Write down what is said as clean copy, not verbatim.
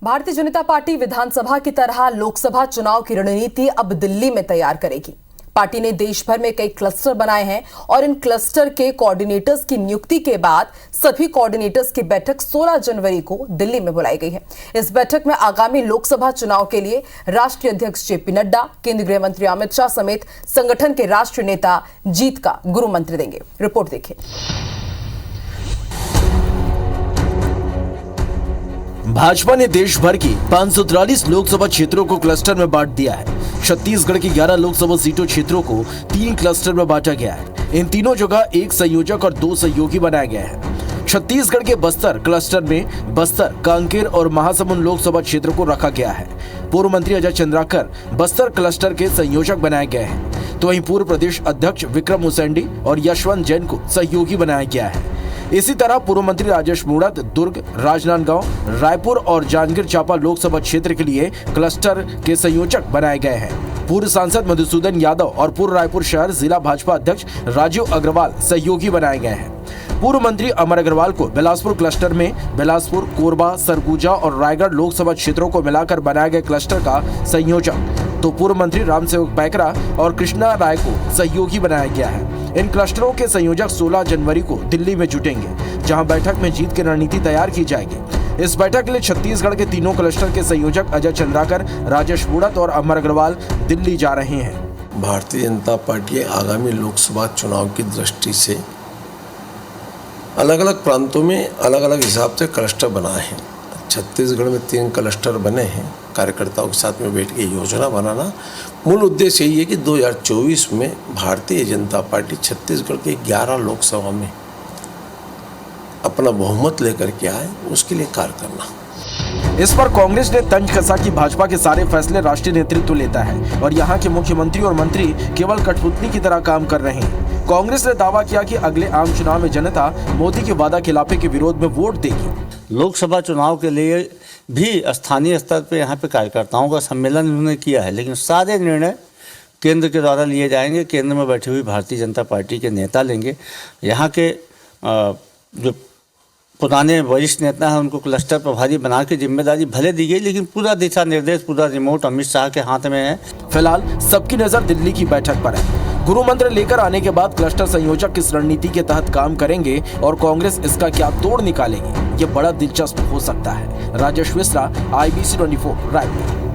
Bharatiya Janata party विधानसभा की तरह लोकसभा चुनाव की रणनीति अब दिल्ली में तैयार करेगी। पार्टी ने देश भर में कई क्लस्टर बनाए हैं और इन क्लस्टर के कोऑर्डिनेटर्स की नियुक्ति के बाद सभी कोऑर्डिनेटर्स की बैठक 16 जनवरी को दिल्ली में बुलाई गई है। इस बैठक में आगामी लोकसभा चुनाव के लिए राष्ट्रीय अध्यक्ष जेपी नड्डा, केंद्रीय गृह मंत्री अमित शाह समेत संगठन के राष्ट्रीय नेता जीत का गुरु मंत्र देंगे। रिपोर्ट देखिए। भाजपा ने देश भर की 543 लोकसभा क्षेत्रों को क्लस्टर में बांट दिया है। छत्तीसगढ़ की 11 लोकसभा सीटों क्षेत्रों को 3 क्लस्टर में बांटा गया है। इन तीनों जगह एक संयोजक और 2 सहयोगी बनाए गए हैं। छत्तीसगढ़ के बस्तर क्लस्टर में बस्तर, कांकेर और महासमुंद लोकसभा क्षेत्र को रखा गया है। पूर्व मंत्री अजय चंद्राकर बस्तर क्लस्टर के संयोजक बनाए गए हैं, तो वहीं पूर्व प्रदेश अध्यक्ष विक्रम उसेंडी और यशवंत जैन को सहयोगी बनाया गया है। इसी तरह पूर्व मंत्री राजेश मूणत दुर्ग, राजनांदगांव, रायपुर और जांजगीर चांपा लोकसभा क्षेत्र के लिए क्लस्टर के संयोजक बनाए गए हैं। पूर्व सांसद मधुसूदन यादव और पूर्व रायपुर शहर जिला भाजपा अध्यक्ष राजीव अग्रवाल सहयोगी बनाए गए हैं। पूर्व मंत्री अमर अग्रवाल को बिलासपुर क्लस्टर में बिलासपुर, कोरबा, सरगुजा और रायगढ़ लोकसभा क्षेत्रों को मिलाकर बनाए गए क्लस्टर का संयोजक, तो पूर्व मंत्री रामसेवक पैकरा और कृष्णा राय को सहयोगी बनाया गया है। इन क्लस्टरों के संयोजक 16 जनवरी को दिल्ली में जुटेंगे, जहां बैठक में जीत की रणनीति तैयार की जाएगी। इस बैठक के लिए छत्तीसगढ़ के तीनों क्लस्टर के संयोजक अजय चंद्राकर, राजेश मूणत और अमर अग्रवाल दिल्ली जा रहे हैं। भारतीय जनता पार्टी आगामी लोकसभा चुनाव की दृष्टि से अलग अलग प्रांतों में अलग अलग हिसाब से क्लस्टर बनाए हैं। छत्तीसगढ़ में 3 क्लस्टर बने हैं। कार्यकर्ताओं के साथ में बैठ के योजना बनाना मूल उद्देश्य यही है कि 2024 में भारतीय जनता पार्टी छत्तीसगढ़ के 11 लोकसभा में अपना बहुमत लेकर के आए, उसके लिए कार्य करना। इस पर कांग्रेस ने तंज कसा कि भाजपा के सारे फैसले राष्ट्रीय नेतृत्व लेता है और यहाँ के मुख्यमंत्री और मंत्री केवल कठपुतली की तरह काम कर रहे हैं। कांग्रेस ने दावा किया कि अगले आम चुनाव में जनता मोदी के वादा खिलाफे के विरोध में वोट देगी। लोकसभा चुनाव के लिए भी स्थानीय स्तर पे यहाँ पे कार्यकर्ताओं का सम्मेलन उन्होंने किया है, लेकिन सारे निर्णय केंद्र के द्वारा लिए जाएंगे। केंद्र में बैठी हुई भारतीय जनता पार्टी के नेता लेंगे। यहाँ के जो पुराने वरिष्ठ नेता हैं उनको क्लस्टर प्रभारी बना के जिम्मेदारी भले दी गई, लेकिन पूरा दिशा निर्देश, पूरा रिमोट अमित शाह के हाथ में है। फिलहाल सबकी नजर दिल्ली की बैठक पर है। गुरु मंत्र लेकर आने के बाद क्लस्टर संयोजक किस रणनीति के तहत काम करेंगे और कांग्रेस इसका क्या तोड़ निकालेगी, ये बड़ा दिलचस्प हो सकता है। राजेश मिश्रा, IBC 24, रायपुर।